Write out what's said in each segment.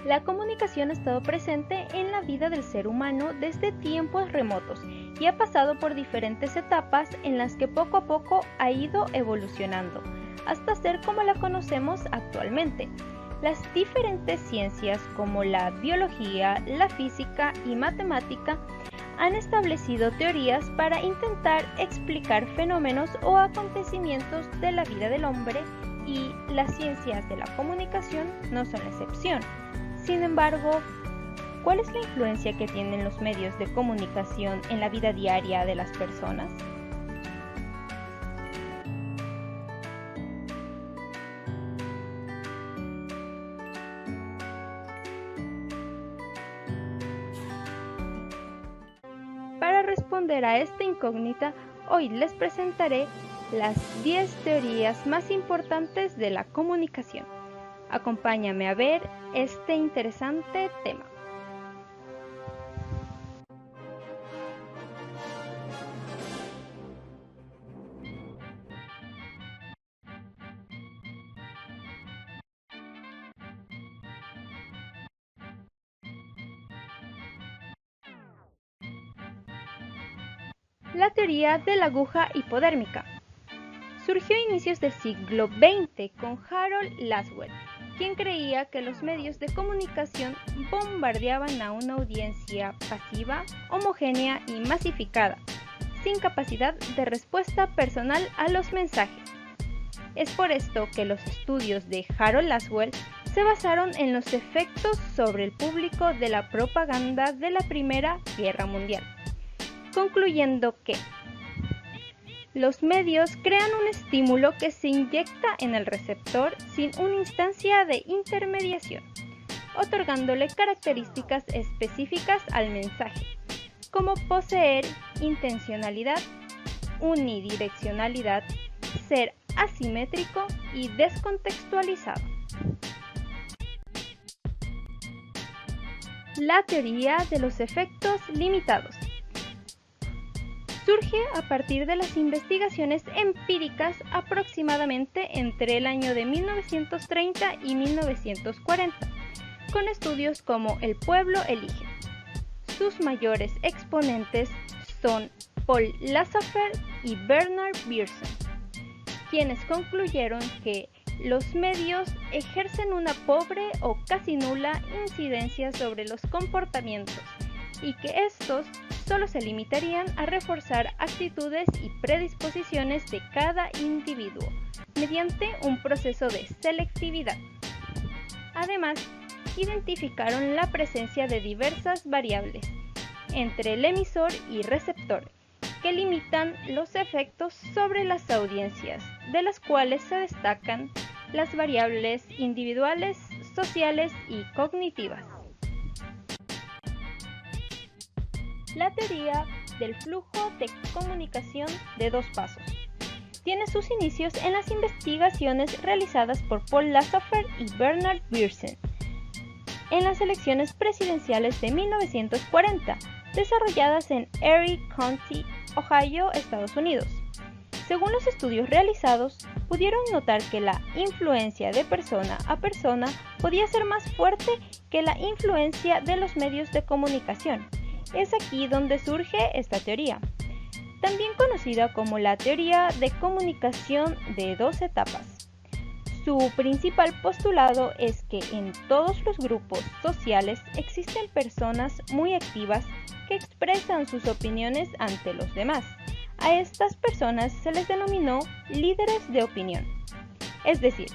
La comunicación ha estado presente en la vida del ser humano desde tiempos remotos y ha pasado por diferentes etapas en las que poco a poco ha ido evolucionando, hasta ser como la conocemos actualmente. Las diferentes ciencias como la biología, la física y matemática han establecido teorías para intentar explicar fenómenos o acontecimientos de la vida del hombre y las ciencias de la comunicación no son la excepción. Sin embargo, ¿cuál es la influencia que tienen los medios de comunicación en la vida diaria de las personas? Para responder a esta incógnita, hoy les presentaré las 10 teorías más importantes de la comunicación. Acompáñame a ver este interesante tema. La teoría de la aguja hipodérmica surgió a inicios del siglo XX con Harold Laswell, quien creía que los medios de comunicación bombardeaban a una audiencia pasiva, homogénea y masificada, sin capacidad de respuesta personal a los mensajes. Es por esto que los estudios de Harold Laswell se basaron en los efectos sobre el público de la propaganda de la Primera Guerra Mundial, concluyendo que los medios crean un estímulo que se inyecta en el receptor sin una instancia de intermediación, otorgándole características específicas al mensaje, como poseer intencionalidad, unidireccionalidad, ser asimétrico y descontextualizado. La teoría de los efectos limitados surge a partir de las investigaciones empíricas aproximadamente entre el año de 1930 y 1940, con estudios como El pueblo elige. Sus mayores exponentes son Paul Lazafer y Bernard Pearson, quienes concluyeron que los medios ejercen una pobre o casi nula incidencia sobre los comportamientos y que estos solo se limitarían a reforzar actitudes y predisposiciones de cada individuo mediante un proceso de selectividad. Además, identificaron la presencia de diversas variables entre el emisor y receptor que limitan los efectos sobre las audiencias, de las cuales se destacan las variables individuales, sociales y cognitivas. La teoría del flujo de comunicación de dos pasos tiene sus inicios en las investigaciones realizadas por Paul Lazafer y Bernard Pearson en las elecciones presidenciales de 1940, desarrolladas en Erie County, Ohio, Estados Unidos. Según los estudios realizados, pudieron notar que la influencia de persona a persona podía ser más fuerte que la influencia de los medios de comunicación. Es aquí donde surge esta teoría, también conocida como la teoría de comunicación de dos etapas. Su principal postulado es que en todos los grupos sociales existen personas muy activas que expresan sus opiniones ante los demás. A estas personas se les denominó líderes de opinión. Es decir,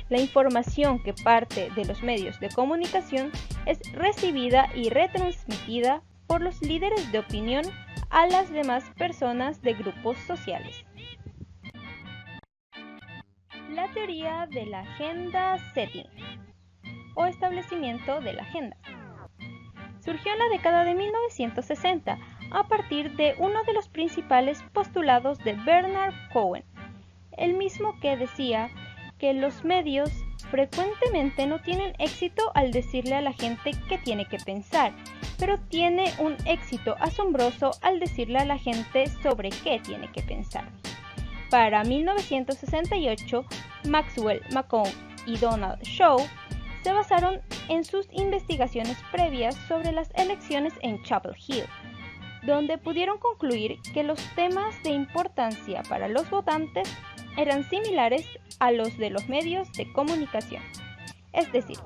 la información que parte de los medios de comunicación es recibida y retransmitida por los líderes de opinión a las demás personas de grupos sociales. La teoría de la agenda setting o establecimiento de la agenda surgió en la década de 1960 a partir de uno de los principales postulados de Bernard Cohen, el mismo que decía que los medios frecuentemente no tienen éxito al decirle a la gente qué tiene que pensar, pero tiene un éxito asombroso al decirle a la gente sobre qué tiene que pensar. Para 1968, Maxwell, McCone y Donald Shaw se basaron en sus investigaciones previas sobre las elecciones en Chapel Hill, donde pudieron concluir que los temas de importancia para los votantes eran similares a los de los medios de comunicación. Es decir,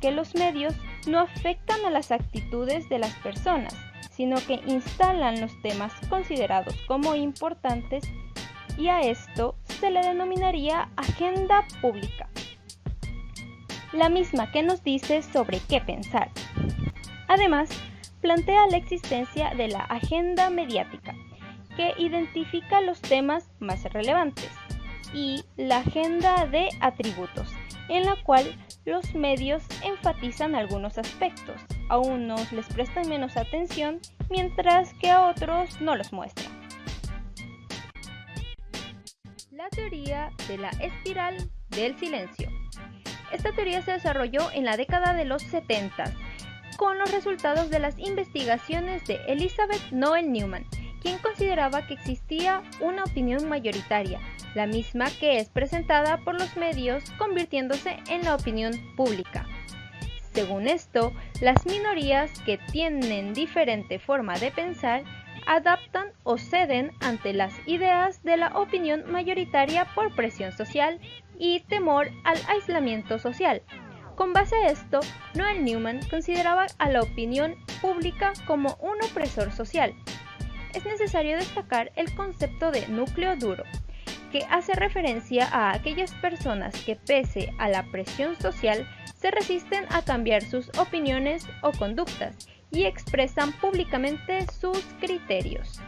que los medios no afectan a las actitudes de las personas, sino que instalan los temas considerados como importantes, y a esto se le denominaría agenda pública, la misma que nos dice sobre qué pensar. Además, plantea la existencia de la agenda mediática, que identifica los temas más relevantes, y la agenda de atributos, en la cual los medios enfatizan algunos aspectos, a unos les prestan menos atención, mientras que a otros no los muestran. La teoría de la espiral del silencio. Esta teoría se desarrolló en la década de los 70 con los resultados de las investigaciones de Elizabeth Noel Newman, quien consideraba que existía una opinión mayoritaria, la misma que es presentada por los medios, convirtiéndose en la opinión pública. Según esto, las minorías que tienen diferente forma de pensar adaptan o ceden ante las ideas de la opinión mayoritaria por presión social y temor al aislamiento social. Con base a esto, Noel Newman consideraba a la opinión pública como un opresor social. Es necesario destacar el concepto de núcleo duro, que hace referencia a aquellas personas que, pese a la presión social, se resisten a cambiar sus opiniones o conductas y expresan públicamente sus criterios.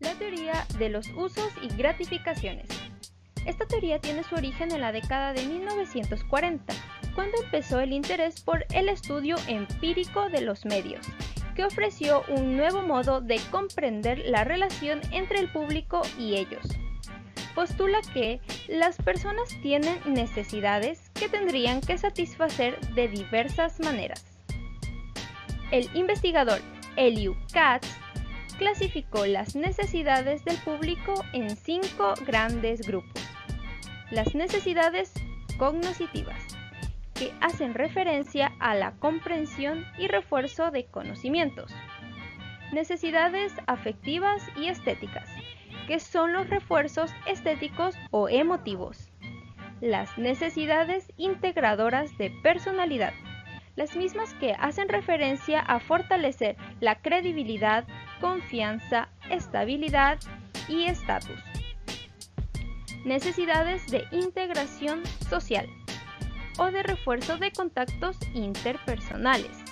La teoría de los usos y gratificaciones. Esta teoría tiene su origen en la década de 1940, cuando empezó el interés por el estudio empírico de los medios, que ofreció un nuevo modo de comprender la relación entre el público y ellos. Postula que las personas tienen necesidades que tendrían que satisfacer de diversas maneras. El investigador Elihu Katz clasificó las necesidades del público en 5 grandes grupos. Las necesidades cognitivas, que hacen referencia a la comprensión y refuerzo de conocimientos. Necesidades afectivas y estéticas, que son los refuerzos estéticos o emotivos. Las necesidades integradoras de personalidad, las mismas que hacen referencia a fortalecer la credibilidad, confianza, estabilidad y estatus. Necesidades de integración social o de refuerzo de contactos interpersonales,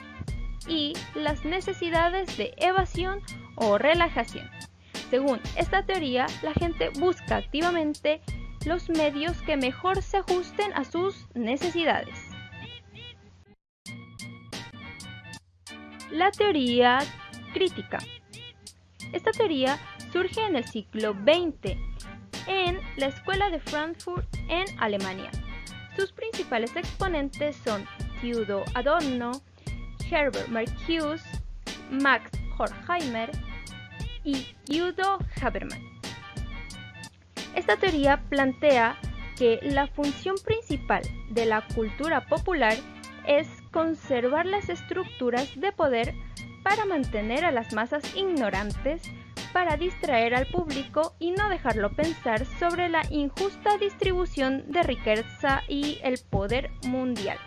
y las necesidades de evasión o relajación. Según esta teoría, la gente busca activamente los medios que mejor se ajusten a sus necesidades. La teoría crítica. Esta teoría surge en el siglo XX en la Escuela de Frankfurt en Alemania. Sus principales exponentes son Theodor Adorno, Herbert Marcuse, Max Horkheimer y Udo Habermas. Esta teoría plantea que la función principal de la cultura popular es conservar las estructuras de poder para mantener a las masas ignorantes, para distraer al público y no dejarlo pensar sobre la injusta distribución de riqueza y el poder mundial.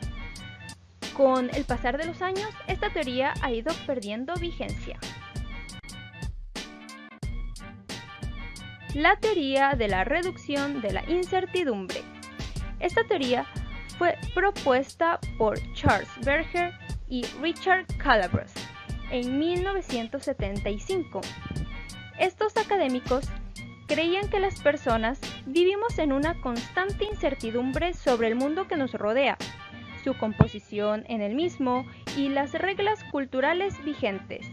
Con el pasar de los años, esta teoría ha ido perdiendo vigencia. La teoría de la reducción de la incertidumbre. Esta teoría fue propuesta por Charles Berger y Richard Calabrese en 1975. Estos académicos creían que las personas vivimos en una constante incertidumbre sobre el mundo que nos rodea, su composición en el mismo y las reglas culturales vigentes,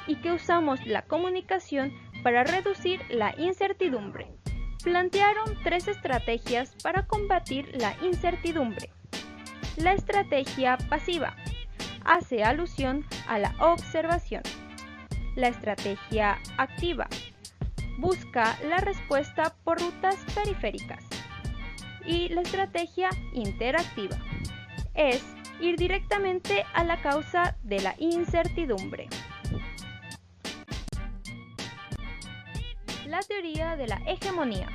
y que usamos la comunicación para reducir la incertidumbre. Plantearon 3 estrategias para combatir la incertidumbre. La estrategia pasiva hace alusión a la observación. La estrategia activa busca la respuesta por rutas periféricas. y la estrategia interactiva. Es ir directamente a la causa de la incertidumbre. La teoría de la hegemonía.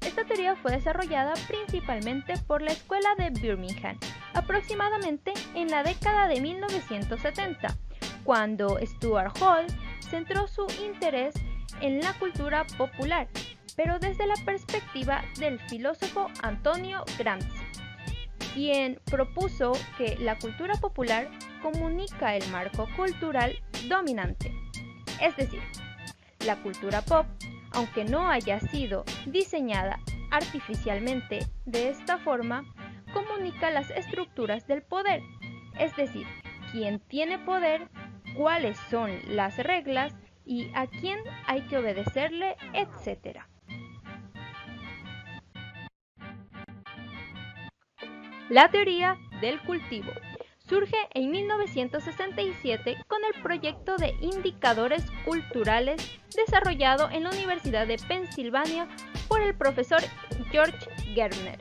Esta teoría fue desarrollada principalmente por la Escuela de Birmingham, aproximadamente en la década de 1970, cuando Stuart Hall centró su interés en la cultura popular, pero desde la perspectiva del filósofo Antonio Gramsci, quien propuso que la cultura popular comunica el marco cultural dominante. Es decir, la cultura pop, aunque no haya sido diseñada artificialmente de esta forma, comunica las estructuras del poder, es decir, quién tiene poder, cuáles son las reglas y a quién hay que obedecerle, etc. La teoría del cultivo surge en 1967 con el proyecto de indicadores culturales desarrollado en la Universidad de Pensilvania por el profesor George Gardner,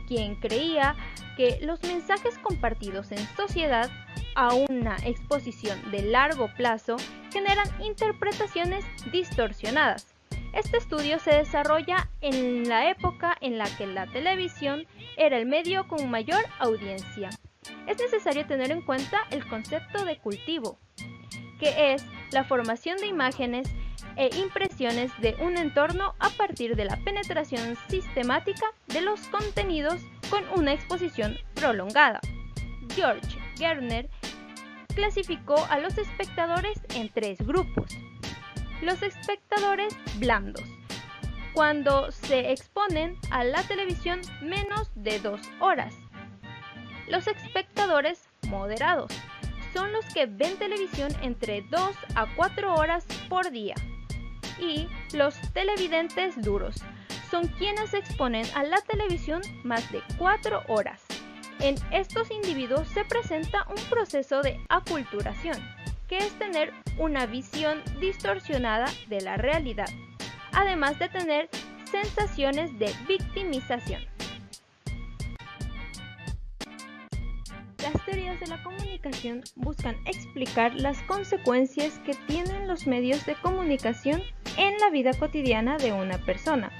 quien creía que los mensajes compartidos en sociedad a una exposición de largo plazo generan interpretaciones distorsionadas. Este estudio se desarrolla en la época en la que la televisión era el medio con mayor audiencia. Es necesario tener en cuenta el concepto de cultivo, que es la formación de imágenes e impresiones de un entorno a partir de la penetración sistemática de los contenidos con una exposición prolongada. George Gardner clasificó a los espectadores en tres grupos. Los espectadores blandos, cuando se exponen a la televisión menos de 2 horas. Los espectadores moderados son los que ven televisión entre 2 a 4 horas por día. Y los televidentes duros son quienes se exponen a la televisión más de 4 horas. En estos individuos se presenta un proceso de aculturación, que es tener una visión distorsionada de la realidad, además de tener sensaciones de victimización. Las teorías de la comunicación buscan explicar las consecuencias que tienen los medios de comunicación en la vida cotidiana de una persona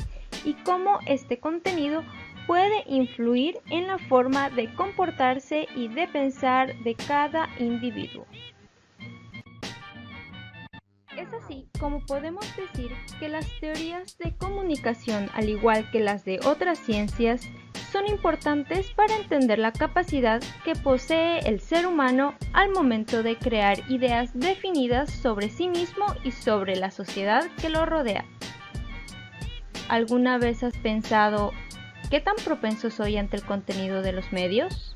y cómo este contenido puede influir en la forma de comportarse y de pensar de cada individuo. Es así como podemos decir que las teorías de comunicación, al igual que las de otras ciencias, son importantes para entender la capacidad que posee el ser humano al momento de crear ideas definidas sobre sí mismo y sobre la sociedad que lo rodea. ¿Alguna vez has pensado qué tan propenso soy ante el contenido de los medios?